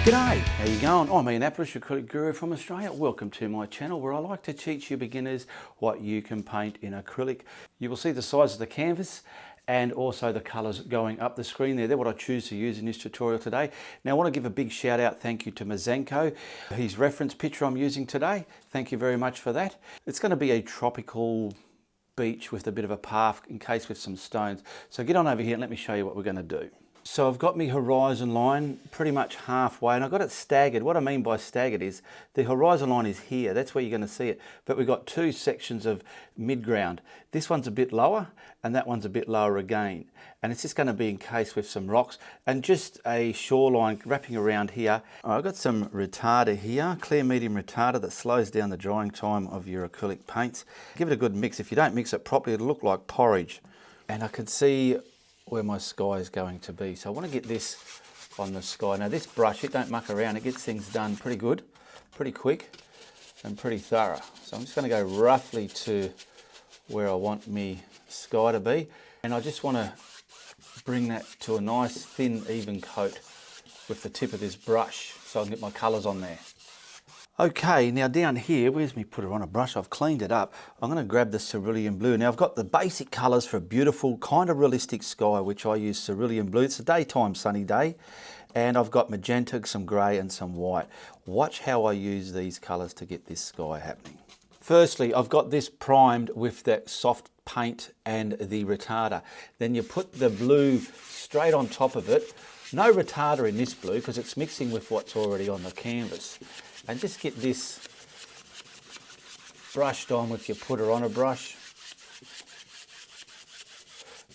G'day, how you going? I'm Manenko, acrylic guru from Australia. Welcome to my channel where I like to teach you beginners what you can paint in acrylic. You will see the size of the canvas and also the colours going up the screen there. They're what I choose to use in this tutorial today. Now I want to give a big shout out thank you to Manenko, his reference picture I'm using today. Thank you very much for that. It's going to be a tropical beach with a bit of a path encased with some stones. So get on over here and let me show you what we're going to do. So I've got my horizon line pretty much halfway and I've got it staggered. What I mean by staggered is the horizon line is here, that's where you're going to see it. But we've got two sections of mid-ground. This one's a bit lower and that one's a bit lower again. And it's just going to be encased with some rocks and just a shoreline wrapping around here. I've got some retarder here, clear medium retarder that slows down the drying time of your acrylic paints. Give it a good mix. If you don't mix it properly, it'll look like porridge. And I can see where my sky is going to be. So I want to get this on the sky. Now this brush, it don't muck around, it gets things done pretty good, pretty quick and pretty thorough. So I'm just going to go roughly to where I want me sky to be. And I just want to bring that to a nice thin even coat with the tip of this brush so I can get my colours on there. Okay, now down here, where's me put it on a brush? I've cleaned it up. I'm going to grab the cerulean blue. Now I've got the basic colours for a beautiful, kind of realistic sky, which I use cerulean blue. It's a daytime sunny day. And I've got magenta, some grey and some white. Watch how I use these colours to get this sky happening. Firstly, I've got this primed with that soft paint and the retarder. Then you put the blue straight on top of it. No retarder in this blue because it's mixing with what's already on the canvas. And just get this brushed on with your putter on a brush.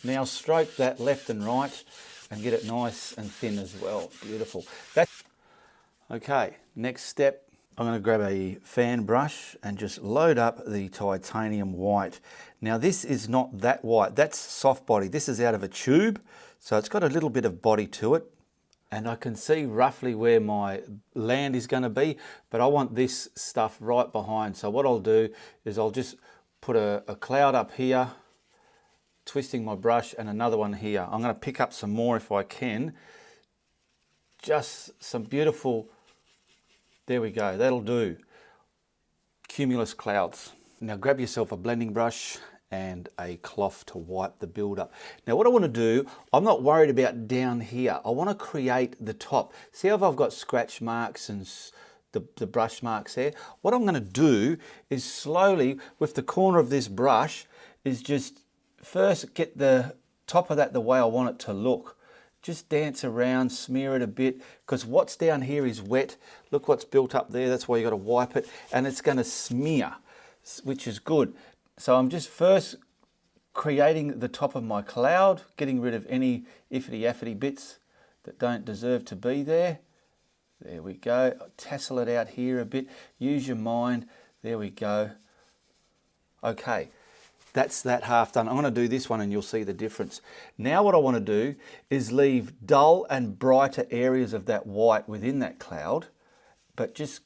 Now stroke that left and right and get it nice and thin as well. Beautiful. Okay, next step, I'm going to grab a fan brush and just load up the titanium white. Now this is not that white, that's soft body. This is out of a tube, so it's got a little bit of body to it. And I can see roughly where my land is going to be, but I want this stuff right behind. So what I'll do is I'll just put a cloud up here, twisting my brush, and another one here. I'm going to pick up some more if I can. Just some beautiful, there we go, that'll do. Cumulus clouds. Now grab yourself a blending brush and a cloth to wipe the build up. Now what I want to do, I'm not worried about down here. I want to create the top. See how I've got scratch marks and the brush marks there? What I'm going to do is slowly, with the corner of this brush, is just first get the top of that the way I want it to look. Just dance around, smear it a bit, because what's down here is wet. Look what's built up there, that's why you got to wipe it, and it's going to smear, which is good. So I'm just first creating the top of my cloud, getting rid of any iffity-affity bits that don't deserve to be there. There we go. Tassel it out here a bit. Use your mind. There we go. Okay, that's that half done. I'm going to do this one and you'll see the difference. Now what I want to do is leave dull and brighter areas of that white within that cloud, but just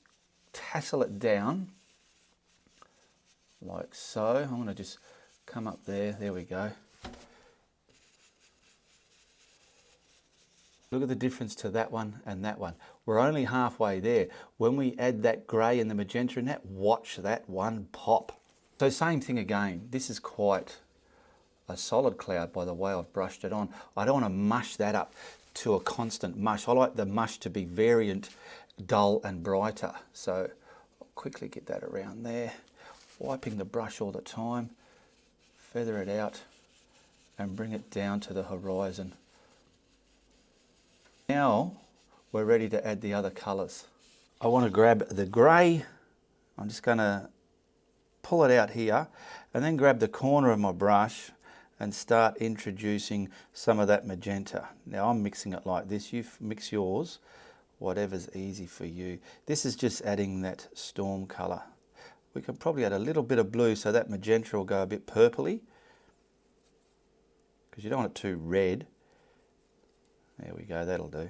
tassel it down. Like so. I'm going to just come up there. There we go. Look at the difference to that one and that one. We're only halfway there. When we add that grey and the magenta in that, watch that one pop. So same thing again. This is quite a solid cloud by the way I've brushed it on. I don't want to mush that up to a constant mush. I like the mush to be variant, dull and brighter. So I'll quickly get that around there. Wiping the brush all the time, feather it out and bring it down to the horizon. Now we're ready to add the other colours. I want to grab the grey. I'm just going to pull it out here and then grab the corner of my brush and start introducing some of that magenta. Now I'm mixing it like this. You mix yours, whatever's easy for you. This is just adding that storm colour. We can probably add a little bit of blue so that magenta will go a bit purpley, because you don't want it too red. There we go, that'll do.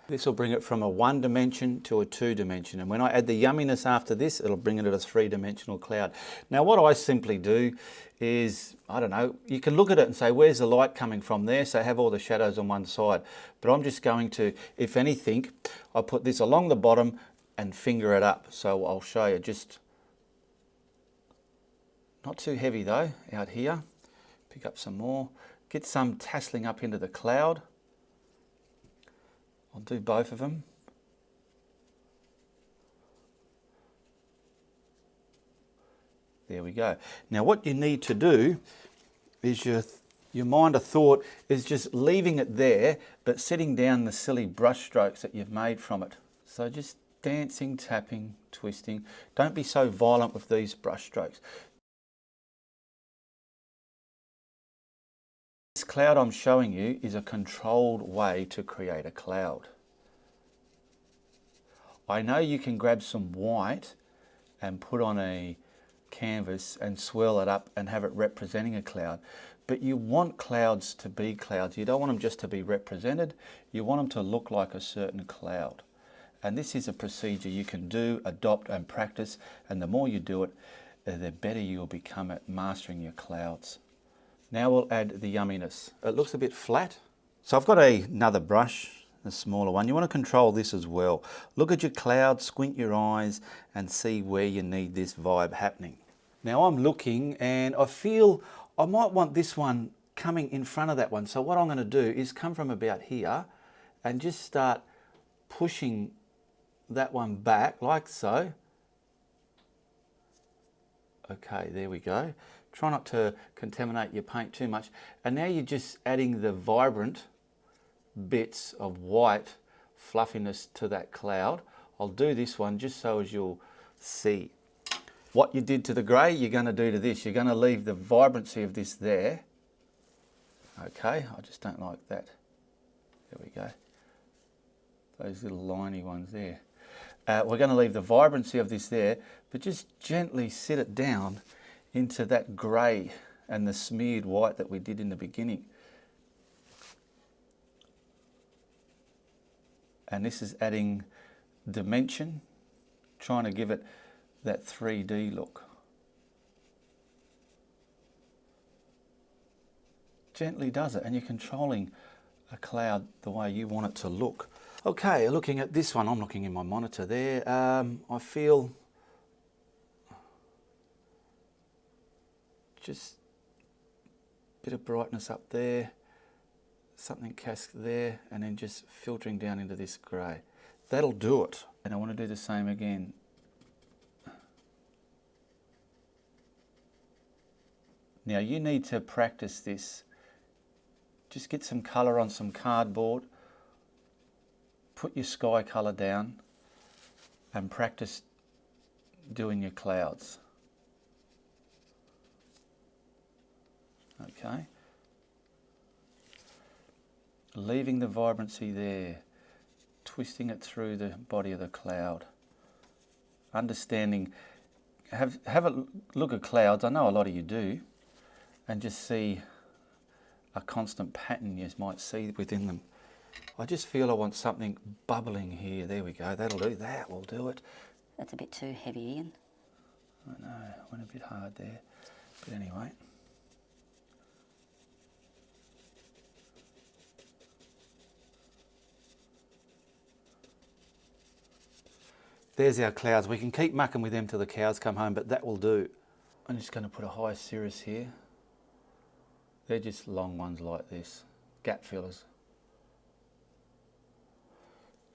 This will bring it from a 1 dimension to a 2 dimension. And when I add the yumminess after this, it'll bring it to a 3-dimensional cloud. Now what I simply do is, I don't know, you can look at it and say, where's the light coming from there? So have all the shadows on one side. But I'm just going to, if anything, I put this along the bottom and finger it up. So I'll show you, just not too heavy though, out here. Pick up some more. Get some tasseling up into the cloud. I'll do both of them. There we go. Now what you need to do is your mind of thought is just leaving it there, but setting down the silly brush strokes that you've made from it. So just dancing, tapping, twisting. Don't be so violent with these brush strokes. This cloud I'm showing you is a controlled way to create a cloud. I know you can grab some white and put on a canvas and swirl it up and have it representing a cloud, but you want clouds to be clouds. You don't want them just to be represented. You want them to look like a certain cloud. And this is a procedure you can do, adopt and practice, and the more you do it, the better you'll become at mastering your clouds. Now we'll add the yumminess. It looks a bit flat. So I've got another brush, a smaller one. You want to control this as well. Look at your cloud, squint your eyes and see where you need this vibe happening. Now I'm looking and I feel I might want this one coming in front of that one. So what I'm going to do is come from about here and just start pushing that one back like so. Okay, there we go. Try not to contaminate your paint too much. And now you're just adding the vibrant bits of white fluffiness to that cloud. I'll do this one just so as you'll see. What you did to the grey, you're going to do to this. You're going to leave the vibrancy of this there. Okay, I just don't like that. There we go. Those little liney ones there. We're going to leave the vibrancy of this there, but just gently sit it down into that grey and the smeared white that we did in the beginning. And this is adding dimension, trying to give it that 3D look. Gently does it, and you're controlling a cloud the way you want it to look. Okay, looking at this one, I'm looking in my monitor there. I feel just a bit of brightness up there, something cast there, and then just filtering down into this grey. That'll do it. And I want to do the same again. Now you need to practice this. Just get some colour on some cardboard, put your sky colour down and practice doing your clouds. Okay. Leaving the vibrancy there, twisting it through the body of the cloud. Understanding, have a look at clouds, I know a lot of you do, and just see a constant pattern you might see within them. I just feel I want something bubbling here. There we go, that'll do, that will do it. That's a bit too heavy, Ian. I know, went a bit hard there, but anyway. There's our clouds. We can keep mucking with them till the cows come home, but that will do. I'm just going to put a high cirrus here. They're just long ones like this, gap fillers.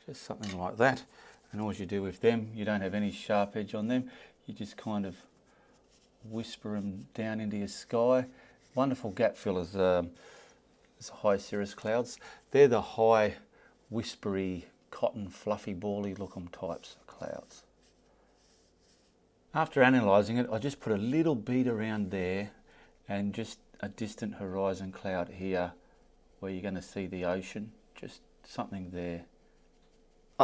Just something like that. And all you do with them, you don't have any sharp edge on them. You just kind of whisper them down into your sky. Wonderful gap fillers, high cirrus clouds. They're the high, whispery, cotton, fluffy, bally looking types of clouds. After analysing it, I just put a little bead around there and just a distant horizon cloud here where you're going to see the ocean, just something there.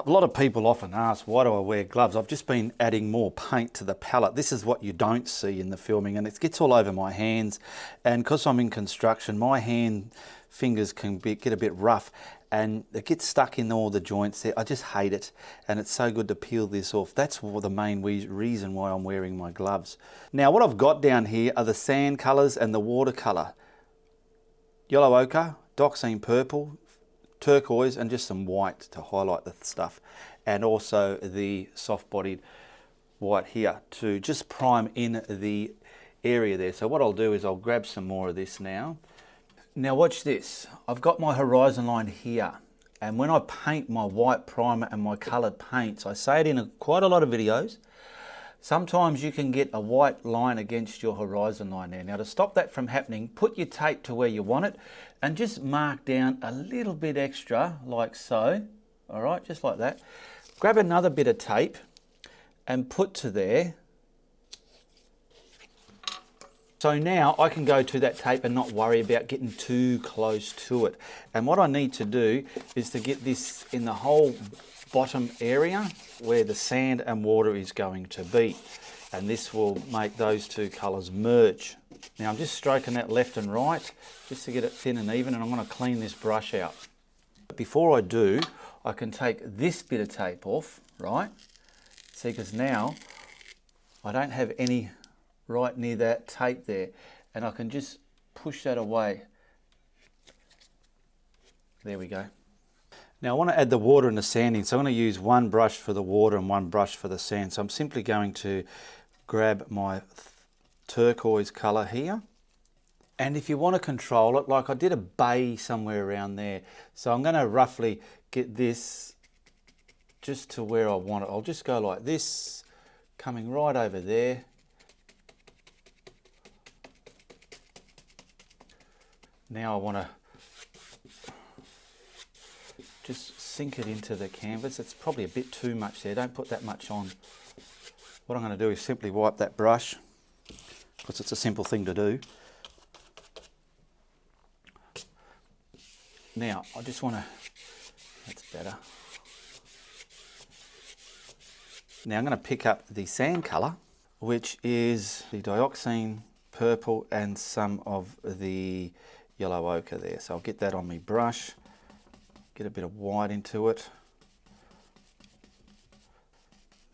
A lot of people often ask, why do I wear gloves? I've just been adding more paint to the palette. This is what you don't see in the filming, and it gets all over my hands. And because I'm in construction, my fingers can get a bit rough, and it gets stuck in all the joints there. I just hate it, and it's so good to peel this off. That's the main reason why I'm wearing my gloves. Now, what I've got down here are the sand colours and the watercolour. Yellow ochre, dioxazine purple, turquoise, and just some white to highlight the stuff, and also the soft-bodied white here to just prime in the area there. So what I'll do is I'll grab some more of this now. Now watch this. I've got my horizon line here, and when I paint my white primer and my coloured paints, I say it in quite a lot of videos, sometimes you can get a white line against your horizon line there. Now to stop that from happening, put your tape to where you want it and just mark down a little bit extra like so. All right, just like that. Grab another bit of tape and put to there. So now I can go to that tape and not worry about getting too close to it. And what I need to do is to get this in the whole bottom area where the sand and water is going to be. And this will make those two colours merge. Now I'm just stroking that left and right just to get it thin and even, and I'm going to clean this brush out. But before I do, I can take this bit of tape off, right? See, because now I don't have any right near that tape there, and I can just push that away. There we go. Now I want to add the water and the sand in, so I'm going to use one brush for the water and one brush for the sand. So I'm simply going to grab my turquoise colour here, and if you want to control it, like I did a bay somewhere around there, so I'm going to roughly get this just to where I want it. I'll just go like this, coming right over there. Now I want to just sink it into the canvas. It's probably a bit too much there. Don't put that much on. What I'm going to do is simply wipe that brush, because it's a simple thing to do. Now I just want to, that's better. Now I'm going to pick up the sand colour, which is the dioxazine purple and some of the yellow ochre there. So I'll get that on my brush, get a bit of white into it.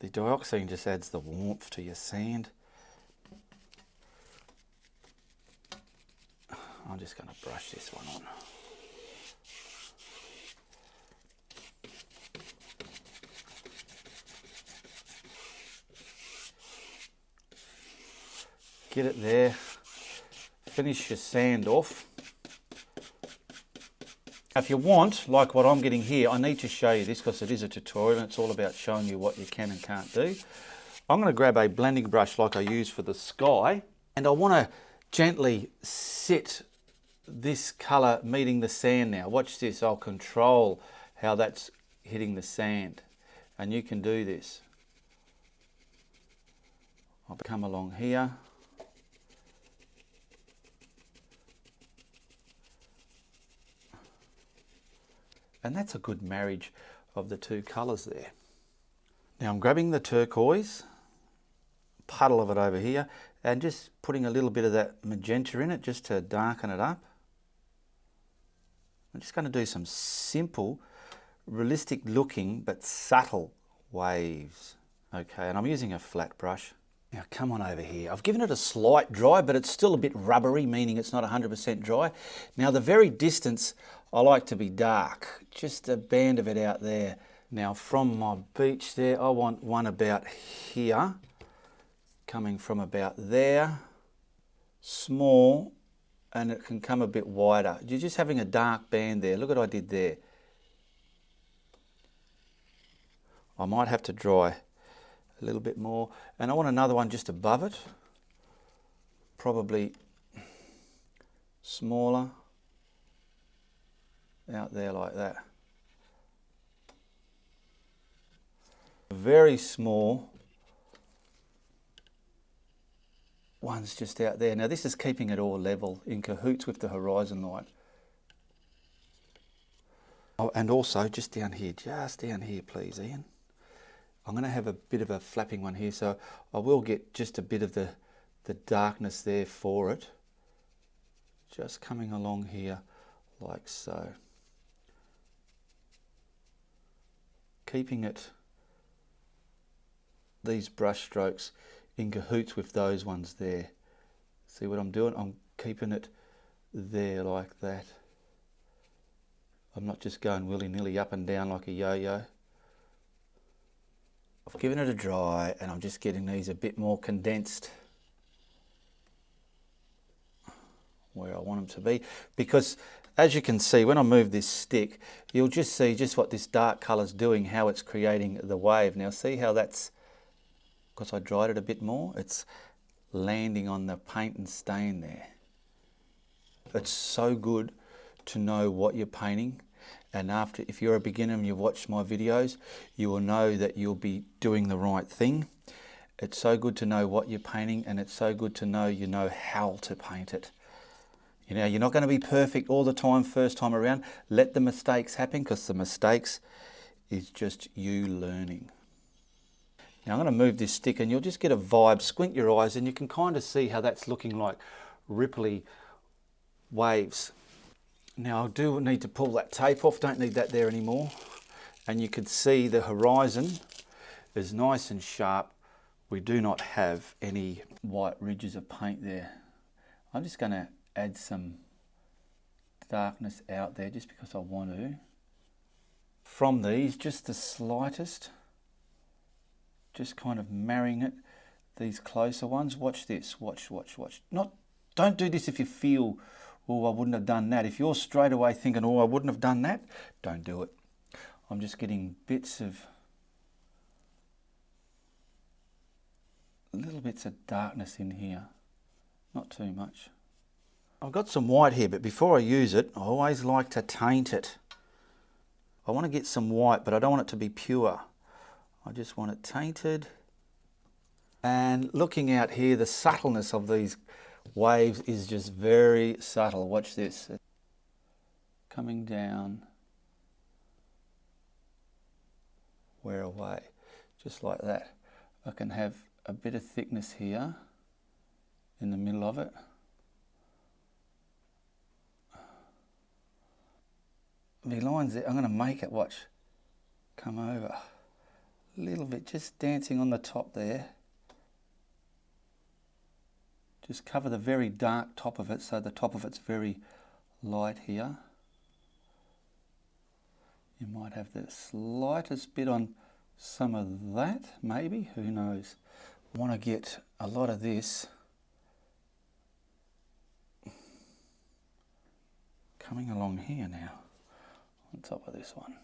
The dioxazine just adds the warmth to your sand. I'm just going to brush this one on. Get it there. Finish your sand off. If you want, like what I'm getting here, I need to show you this because it is a tutorial and it's all about showing you what you can and can't do. I'm going to grab a blending brush like I use for the sky, and I want to gently sit this colour meeting the sand now. Watch this, I'll control how that's hitting the sand, and you can do this. I'll come along here. And that's a good marriage of the two colours there. Now I'm grabbing the turquoise, puddle of it over here, and just putting a little bit of that magenta in it just to darken it up. I'm just going to do some simple, realistic looking but subtle waves. Okay, and I'm using a flat brush. Now come on over here. I've given it a slight dry, but it's still a bit rubbery, meaning it's not 100% dry. Now the very distance I like to be dark, just a band of it out there. Now from my beach there, I want one about here, coming from about there, small, and it can come a bit wider. You're just having a dark band there. Look what I did there. I might have to dry a little bit more, and I want another one just above it, probably smaller, out there like that. Very small one's just out there. Now this is keeping it all level in cahoots with the horizon line. Oh, and also just down here, please, Ian. I'm going to have a bit of a flapping one here, so I will get just a bit of the darkness there for it. Just coming along here like so. Keeping it, these brush strokes, in cahoots with those ones there. See what I'm doing? I'm keeping it there like that. I'm not just going willy-nilly up and down like a yo-yo. I've given it a dry and I'm just getting these a bit more condensed where I want them to be, because as you can see when I move this stick, you'll just see just what this dark colour's doing, how it's creating the wave. Now see how that's, because I dried it a bit more, it's landing on the paint and stain there. It's so good to know what you're painting, and after, if you're a beginner and you've watched my videos, you will know that you'll be doing the right thing. It's so good to know what you're painting, and it's so good to know you know how to paint it. You know, you're not going to be perfect all the time first time around. Let the mistakes happen, because the mistakes is just you learning. Now I'm going to move this stick and you'll just get a vibe. Squint your eyes and you can kind of see how that's looking like ripply waves. Now I do need to pull that tape off, don't need that there anymore. And you can see the horizon is nice and sharp. We do not have any white ridges of paint there. I'm just going to add some darkness out there just because I want to. From these, just the slightest, just kind of marrying it, these closer ones. Watch this, watch. Don't do this if you feel, oh, I wouldn't have done that. If you're straight away thinking, oh, I wouldn't have done that, don't do it. I'm just getting bits of, little bits of darkness in here, not too much. I've got some white here, but before I use it, I always like to taint it. I want to get some white, but I don't want it to be pure. I just want it tainted. And looking out here, the subtleness of these waves is just very subtle. Watch this. Coming down. Wear away. Just like that. I can have a bit of thickness here in the middle of it. The lines there, I'm going to make it, watch, come over. A little bit, just dancing on the top there. Just cover the very dark top of it, so the top of it's very light here. You might have the slightest bit on some of that, maybe, who knows. I want to get a lot of this coming along here now, on top of this one.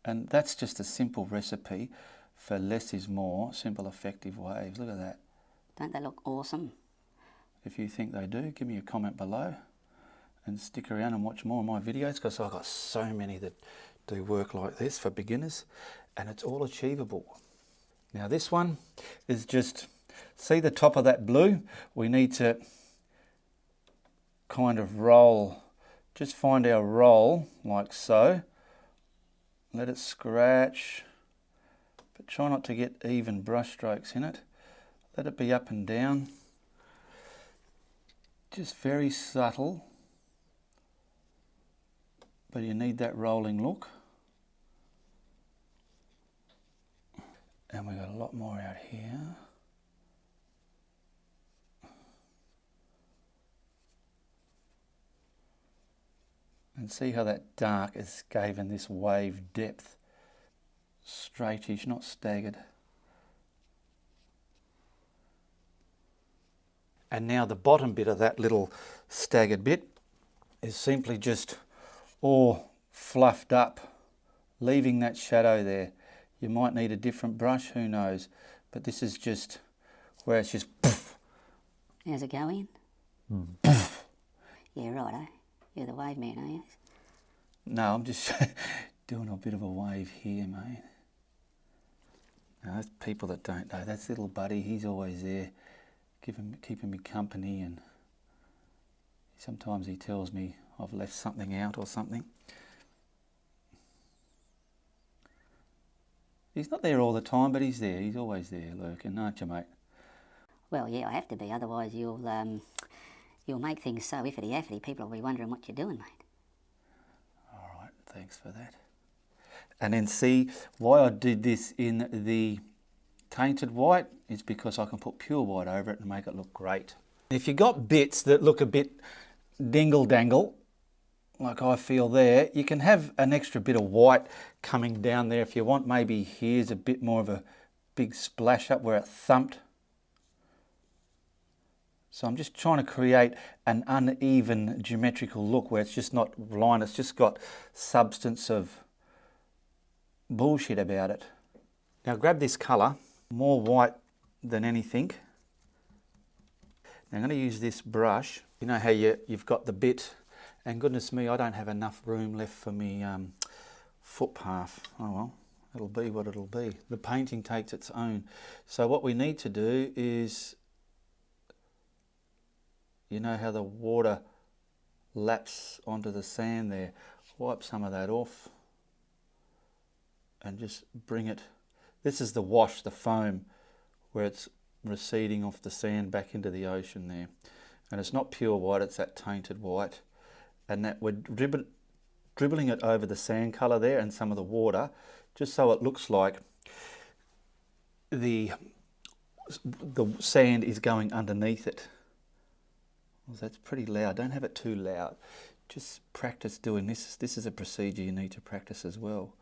And that's just a simple recipe for less is more, simple effective waves. Look at that. Don't they look awesome? If you think they do, give me a comment below and stick around and watch more of my videos, because I've got so many that do work like this for beginners, and it's all achievable. Now this one is just, see the top of that blue? We need to kind of roll, just find our roll like so. Let it scratch, but try not to get even brush strokes in it. Let it be up and down. Just very subtle, but you need that rolling look. And we've got a lot more out here. And see how that dark is given this wave depth. Straightish, not staggered. And now the bottom bit of that little staggered bit is simply just all fluffed up, leaving that shadow there. You might need a different brush, who knows, but this is just where it's just poof. How's it going? Poof. Yeah, right, eh? You're the wave man, are you? No, I'm just doing a bit of a wave here, mate. Now, there's people that don't know. That's little buddy, he's always there, keeping me company, and sometimes he tells me I've left something out or something. He's not there all the time, but he's there. He's always there lurking, aren't you, mate? Well, yeah, I have to be, otherwise you'll make things so iffity-affity, people will be wondering what you're doing, mate. All right, thanks for that. And then see, why I did this in the tainted white is because I can put pure white over it and make it look great. If you've got bits that look a bit dingle-dangle, like I feel there, you can have an extra bit of white coming down there if you want. Maybe here's a bit more of a big splash up where it thumped. So I'm just trying to create an uneven geometrical look where it's just not line, it's just got substance of bullshit about it. Now grab this colour, more white than anything. Now I'm going to use this brush. You know how you've got the bit, and goodness me, I don't have enough room left for me footpath. Oh well, it'll be what it'll be. The painting takes its own. So what we need to do is, you know how the water laps onto the sand there, wipe some of that off and just bring it. This is the wash, the foam, where it's receding off the sand back into the ocean there. And it's not pure white, it's that tainted white. And that we're dribbling it over the sand colour there and some of the water, just so it looks like the sand is going underneath it. Well, that's pretty loud. Don't have it too loud. Just practice doing this. This is a procedure you need to practice as well.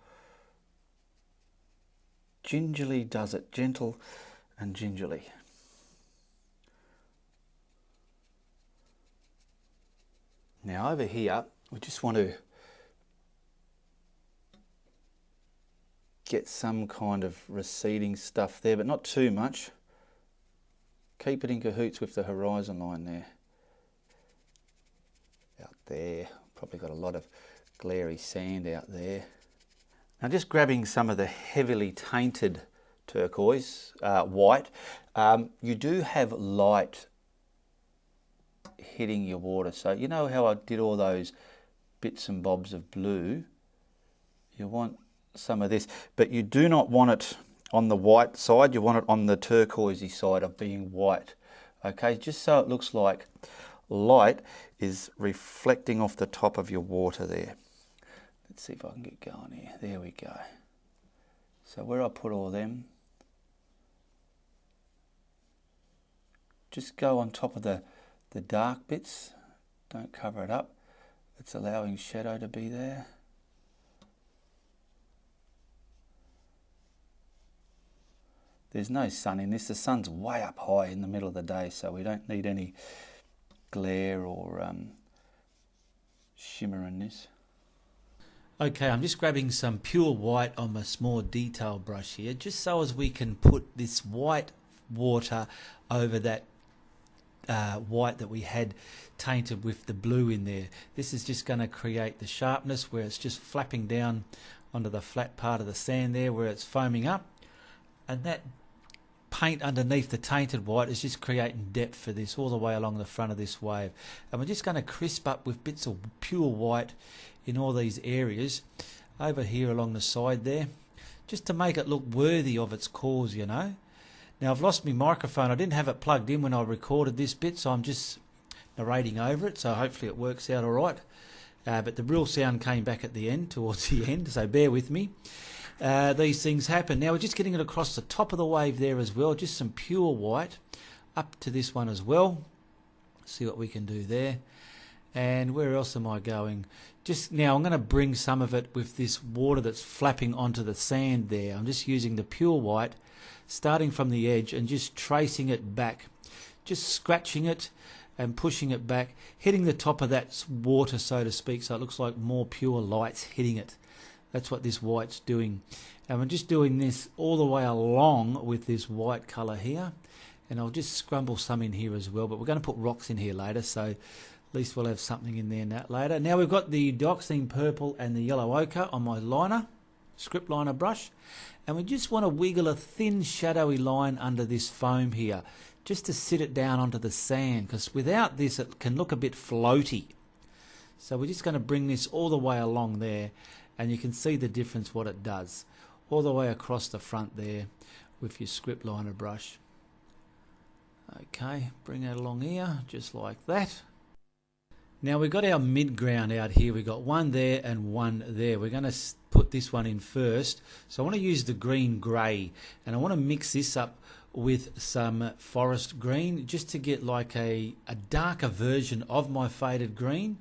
Gingerly does it, gentle and gingerly. Now over here, we just want to get some kind of receding stuff there, but not too much. Keep it in cahoots with the horizon line there. Out there, probably got a lot of glary sand out there. Now just grabbing some of the heavily tainted turquoise, white, you do have light hitting your water. So you know how I did all those bits and bobs of blue? You want some of this, but you do not want it on the white side, you want it on the turquoisey side of being white. Okay, just so it looks like light is reflecting off the top of your water there. Let's see if I can get going here. There we go. So where I put all them, just go on top of the dark bits. Don't cover it up. It's allowing shadow to be there. There's no sun in this. The sun's way up high in the middle of the day, so we don't need any glare or shimmer in this. Okay, I'm just grabbing some pure white on my small detail brush here, just so as we can put this white water over that white that we had tainted with the blue in there. This is just going to create the sharpness where it's just flapping down onto the flat part of the sand there where it's foaming up, and that paint underneath the tainted white is just creating depth for this all the way along the front of this wave. And we're just going to crisp up with bits of pure white in all these areas over here along the side there, just to make it look worthy of its cause, you know. Now I've lost my microphone. I didn't have it plugged in when I recorded this bit, so I'm just narrating over it, so hopefully it works out all right. But the real sound came back at the end, towards the end, so bear with me. These things happen. Now we're just getting it across the top of the wave there as well, just some pure white up to this one as well. See what we can do there. And where else am I going? Just now I'm going to bring some of it with this water that's flapping onto the sand there. I'm just using the pure white, starting from the edge and just tracing it back, just scratching it and pushing it back, hitting the top of that water, so to speak, so it looks like more pure light's hitting it. That's what this white's doing. And I'm just doing this all the way along with this white colour here. And I'll just scrumble some in here as well. But we're going to put rocks in here later, so at least we'll have something in there and that later. Now we've got the dioxazine purple and the yellow ochre on my liner, script liner brush. And we just want to wiggle a thin shadowy line under this foam here, just to sit it down onto the sand, because without this it can look a bit floaty. So we're just going to bring this all the way along there, and you can see the difference what it does. All the way across the front there with your script liner brush. Okay, bring that along here, just like that. Now we've got our mid-ground out here. We've got one there and one there. We're going to put this one in first. So I want to use the green grey, and I want to mix this up with some forest green just to get like a darker version of my faded green.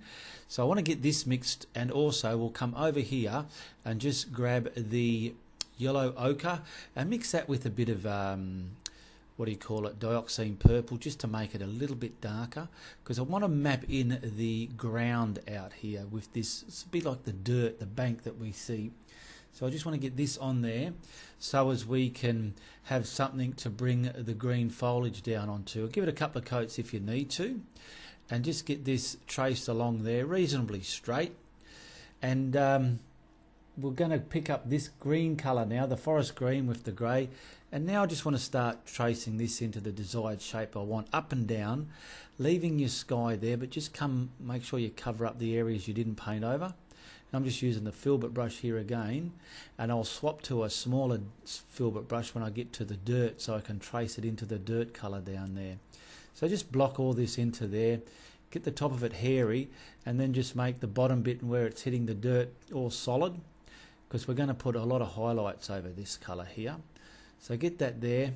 So I want to get this mixed, and also we'll come over here and just grab the yellow ochre and mix that with a bit of what do you call it, dioxazine purple, just to make it a little bit darker, because I want to map in the ground out here with this. It's a bit like the dirt, the bank that we see. So I just want to get this on there so as we can have something to bring the green foliage down onto. Give it a couple of coats if you need to, and just get this traced along there reasonably straight. And we're going to pick up this green colour now, the forest green with the grey, and now I just want to start tracing this into the desired shape I want, up and down, leaving your sky there, but just make sure you cover up the areas you didn't paint over. And I'm just using the filbert brush here again, and I'll swap to a smaller filbert brush when I get to the dirt so I can trace it into the dirt colour down there. So just block all this into there, get the top of it hairy, and then just make the bottom bit where it's hitting the dirt all solid, because we're going to put a lot of highlights over this colour here. So get that there,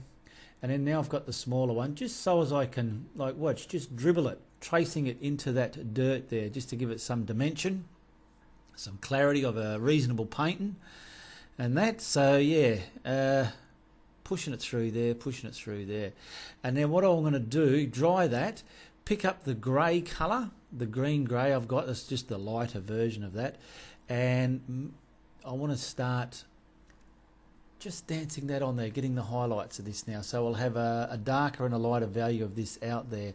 and then now I've got the smaller one, just so as I can, like, watch, just dribble it, tracing it into that dirt there, just to give it some dimension, some clarity of a reasonable painting, and that. So yeah, pushing it through there, and then what I'm going to do, dry that, pick up the grey colour, the green grey I've got, that's just the lighter version of that, and I want to start just dancing that on there, getting the highlights of this now. So we'll have a darker and a lighter value of this out there,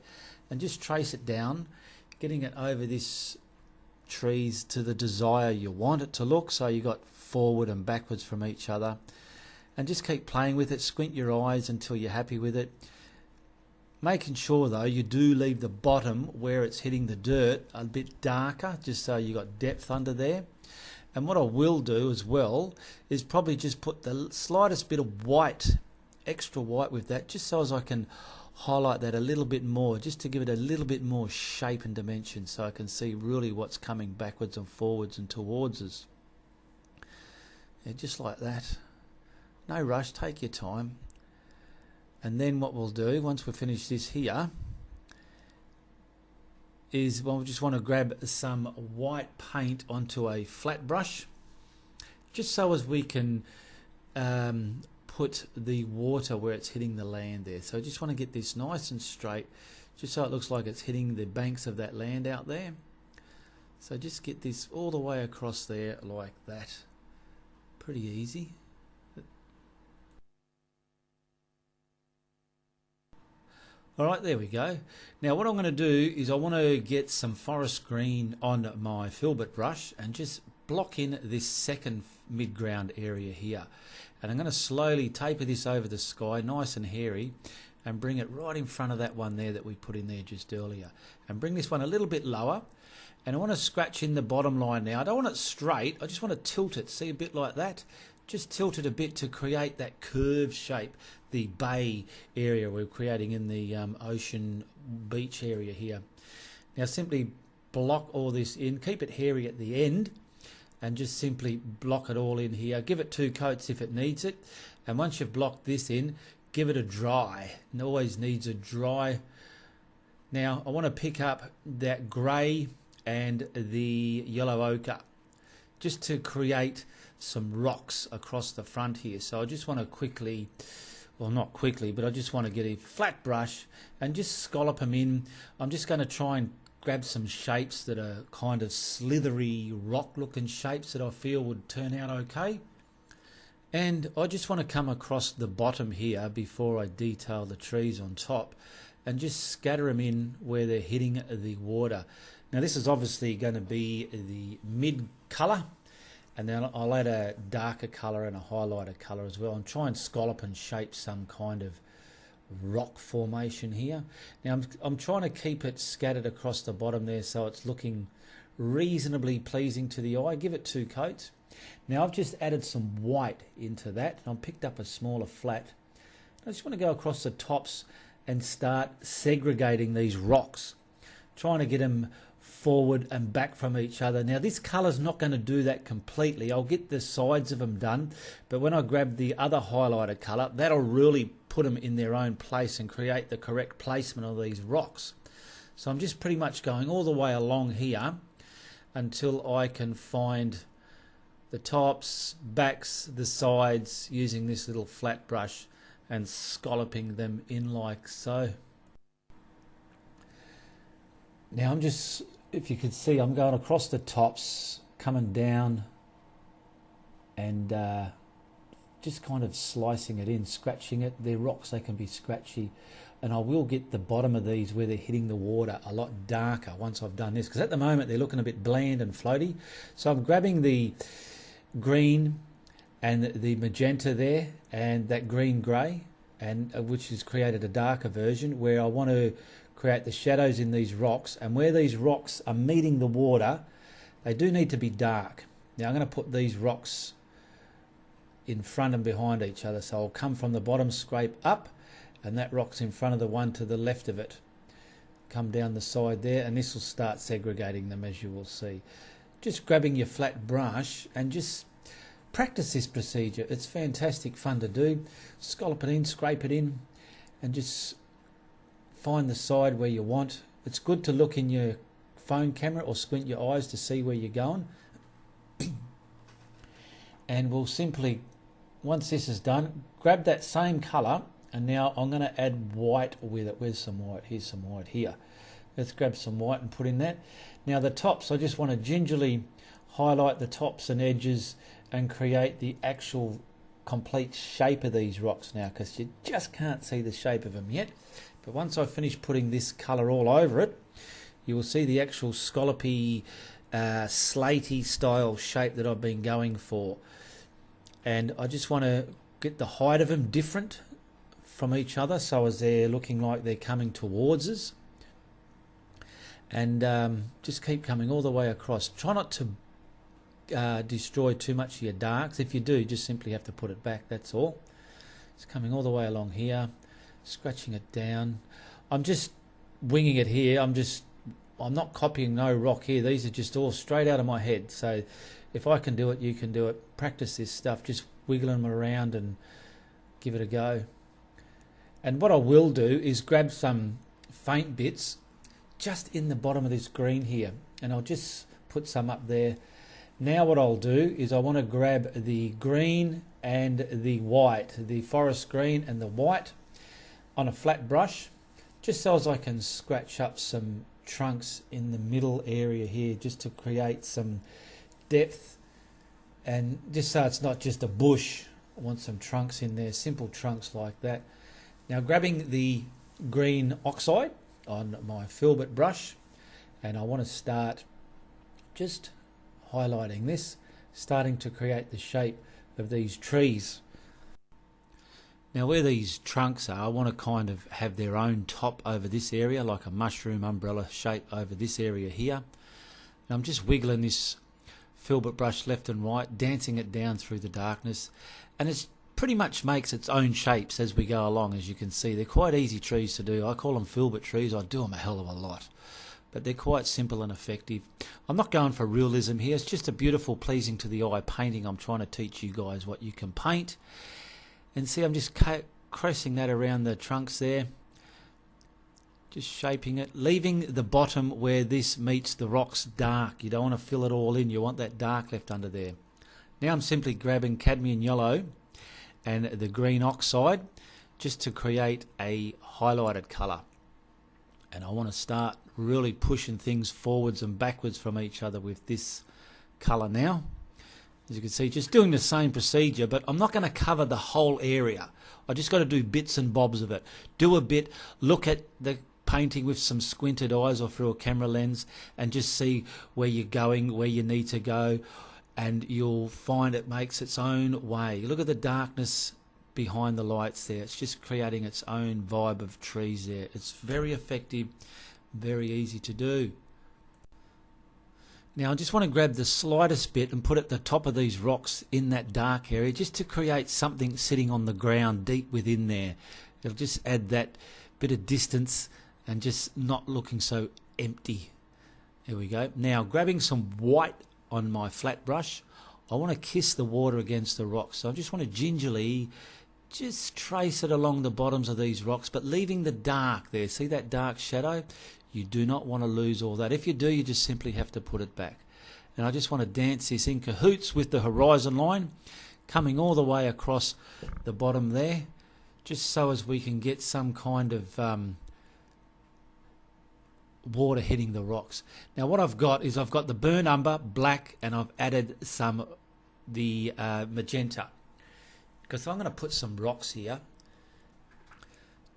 and just trace it down, getting it over this trees to the desire you want it to look. So you got forward and backwards from each other, and just keep playing with it. Squint your eyes until you're happy with it, making sure though you do leave the bottom where it's hitting the dirt a bit darker, just so you got depth under there. And what I will do as well is probably just put the slightest bit of white, extra white with that, just so as I can highlight that a little bit more, just to give it a little bit more shape and dimension, so I can see really what's coming backwards and forwards and towards us. Yeah, just like that. No rush, take your time. And then what we'll do, once we finish this here, is we just want to grab some white paint onto a flat brush, just so as we can put the water where it's hitting the land there. So I just want to get this nice and straight, just so it looks like it's hitting the banks of that land out there. So just get this all the way across there like that. Pretty easy. Alright, there we go. Now what I'm going to do is I want to get some forest green on my filbert brush and just block in this second mid-ground area here. And I'm going to slowly taper this over the sky, nice and hairy, and bring it right in front of that one there that we put in there just earlier. And bring this one a little bit lower. And I want to scratch in the bottom line now. I don't want it straight, I just want to tilt it, see, a bit like that. Just tilt it a bit to create that curved shape, the bay area we're creating in the ocean beach area here. Now simply block all this in, keep it hairy at the end, and just simply block it all in here. Give it 2 coats if it needs it, and once you've blocked this in, give it a dry. It always needs a dry. Now I want to pick up that grey and the yellow ochre, just to create some rocks across the front here. So I just want to quickly, well not quickly, but I just want to get a flat brush and just scallop them in. I'm just going to try and grab some shapes that are kind of slithery rock looking shapes that I feel would turn out okay. And I just want to come across the bottom here before I detail the trees on top, and just scatter them in where they're hitting the water. Now this is obviously going to be the mid colour, and then I'll add a darker colour and a highlighter colour as well, and try and scallop and shape some kind of rock formation here. Now I'm trying to keep it scattered across the bottom there, so it's looking reasonably pleasing to the eye. Give it 2 coats. Now I've just added some white into that. I've picked up a smaller flat. I just want to go across the tops and start segregating these rocks, trying to get them forward and back from each other. Now this colour's not going to do that completely. I'll get the sides of them done, but when I grab the other highlighter colour, that'll really put them in their own place and create the correct placement of these rocks. So I'm just pretty much going all the way along here until I can find the tops, backs, the sides, using this little flat brush and scalloping them in like so. Now I'm just, if you can see, I'm going across the tops, coming down and just kind of slicing it in, scratching it. They're rocks, they can be scratchy, and I will get the bottom of these where they're hitting the water a lot darker once I've done this, because at the moment they're looking a bit bland and floaty. So I'm grabbing the green and the magenta there and that green grey, and which has created a darker version where I want to create the shadows in these rocks, and where these rocks are meeting the water, they do need to be dark. Now I'm going to put these rocks in front and behind each other, so I'll come from the bottom, scrape up, and that rock's in front of the one to the left of it. Come down the side there, and this will start segregating them, as you will see. Just grabbing your flat brush and just practice this procedure. It's fantastic fun to do. Scallop it in, scrape it in, and just find the side where you want. It's good to look in your phone camera or squint your eyes to see where you're going. And we'll simply, once this is done, grab that same colour, and now I'm going to add white with it. Where's some white? Here's some white here. Let's grab some white and put in that. Now the tops, I just want to gingerly highlight the tops and edges and create the actual complete shape of these rocks now, because you just can't see the shape of them yet. But once I finish putting this colour all over it, you will see the actual scallopy, slaty style shape that I've been going for. And I just want to get the height of them different from each other, so as they're looking like they're coming towards us. And just keep coming all the way across. Try not to destroy too much of your darks. If you do, just simply have to put it back, that's all. It's coming all the way along here, scratching it down. I'm just winging it here. I'm not copying no rock here. These are just all straight out of my head. So if I can do it, you can do it. Practice this stuff, just wiggling them around and give it a go. And what I will do is grab some faint bits just in the bottom of this green here, and I'll just put some up there. Now what I'll do is I want to grab the green and the white, the forest green and the white, on a flat brush, just so as I can scratch up some trunks in the middle area here, just to create some depth, and just so it's not just a bush. I want some trunks in there, simple trunks like that. Now grabbing the green oxide on my filbert brush, and I want to start just highlighting this, starting to create the shape of these trees. Now where these trunks are, I want to kind of have their own top over this area, like a mushroom umbrella shape over this area here. And I'm just wiggling this filbert brush left and right, dancing it down through the darkness, and it pretty much makes its own shapes as we go along. As you can see, they're quite easy trees to do. I call them filbert trees. I do them a hell of a lot, but they're quite simple and effective. I'm not going for realism here. It's just a beautiful, pleasing to the eye painting. I'm trying to teach you guys what you can paint. And see, I'm just crossing that around the trunks there, just shaping it, leaving the bottom where this meets the rocks dark. You don't want to fill it all in. You want that dark left under there. Now I'm simply grabbing cadmium yellow and the green oxide just to create a highlighted colour. And I want to start really pushing things forwards and backwards from each other with this colour now. As you can see, just doing the same procedure, but I'm not going to cover the whole area. I just got to do bits and bobs of it. Do a bit, look at the painting with some squinted eyes or through a camera lens, and just see where you're going, where you need to go, and you'll find it makes its own way. Look at the darkness behind the lights there. It's just creating its own vibe of trees there. It's very effective, very easy to do. Now I just want to grab the slightest bit and put it at the top of these rocks in that dark area, just to create something sitting on the ground deep within there. It'll just add that bit of distance and just not looking so empty. There we go. Now grabbing some white on my flat brush, I want to kiss the water against the rocks. So I just want to gingerly just trace it along the bottoms of these rocks, but leaving the dark there. See that dark shadow? You do not want to lose all that. If you do, you just simply have to put it back. And I just want to dance this in cahoots with the horizon line, coming all the way across the bottom there, just so as we can get some kind of water hitting the rocks. Now what I've got is I've got the burnt umber, black, and I've added some the magenta. Because I'm going to put some rocks here.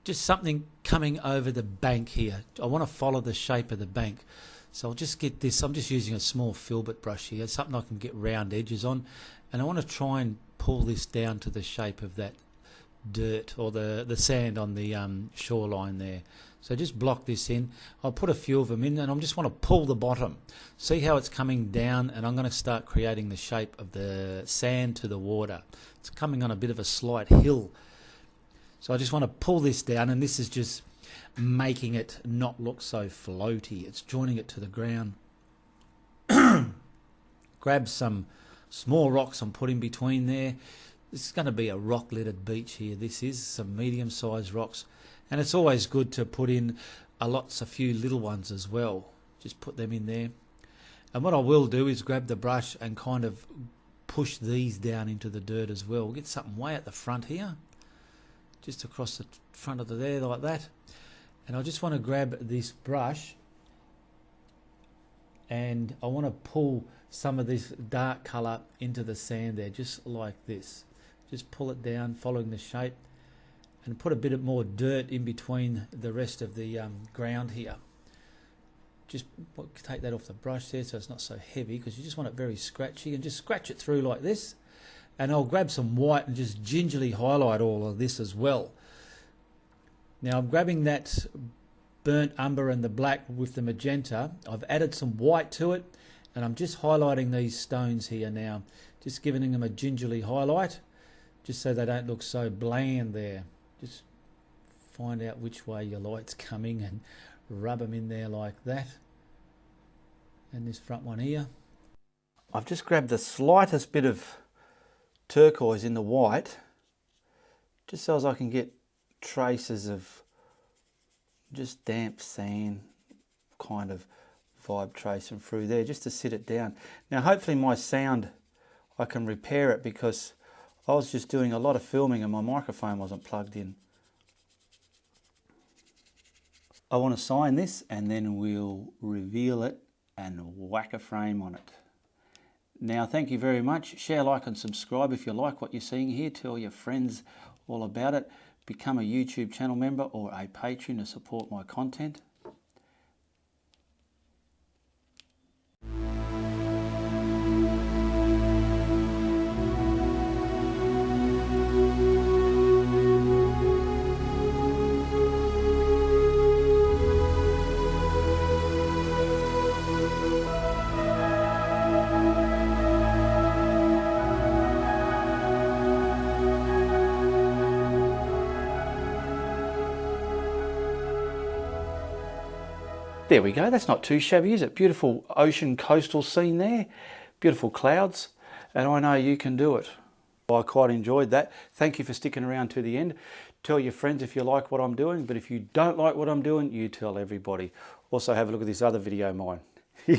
Just something coming over the bank here. I want to follow the shape of the bank. So I'll just get this. I'm just using a small filbert brush here, something I can get round edges on. And I want to try and pull this down to the shape of that dirt or the sand on the shoreline there. So just block this in. I'll put a few of them in, and I just want to pull the bottom. See how it's coming down, and I'm going to start creating the shape of the sand to the water. It's coming on a bit of a slight hill. So I just want to pull this down, and this is just making it not look so floaty. It's joining it to the ground. Grab some small rocks and put in between there. This is going to be a rock-littered beach here. This is some medium-sized rocks. And it's always good to put in a few little ones as well. Just put them in there. And what I will do is grab the brush and kind of push these down into the dirt as well. We'll get something way at the front here. Just across the front of there like that. And I just want to grab this brush and I want to pull some of this dark colour into the sand there, just like this. Just pull it down following the shape and put a bit more dirt in between the rest of the ground here. Just take that off the brush there so it's not so heavy, because you just want it very scratchy, and just scratch it through like this. And I'll grab some white and just gingerly highlight all of this as well. Now I'm grabbing that burnt umber and the black with the magenta. I've added some white to it, and I'm just highlighting these stones here now, just giving them a gingerly highlight, just so they don't look so bland there. Just find out which way your light's coming and rub them in there like that. And this front one here. I've just grabbed the slightest bit of turquoise in the white, just so as I can get traces of just damp sand kind of vibe tracing through there, just to sit it down. Now hopefully my sound, I can repair it, because I was just doing a lot of filming and my microphone wasn't plugged in. I want to sign this and then we'll reveal it and whack a frame on it. Now thank you very much. Share, like and subscribe if you like what you're seeing here. Tell your friends all about it. Become a YouTube channel member or a patron to support my content. There we go, that's not too shabby, is it? Beautiful ocean coastal scene there, beautiful clouds, and I know you can do it. I quite enjoyed that. Thank you for sticking around to the end. Tell your friends if you like what I'm doing, but if you don't like what I'm doing, you tell everybody. Also have a look at this other video of mine.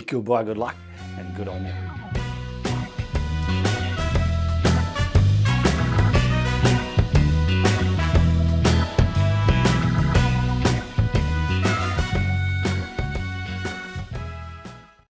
Goodbye, good luck, and good on you.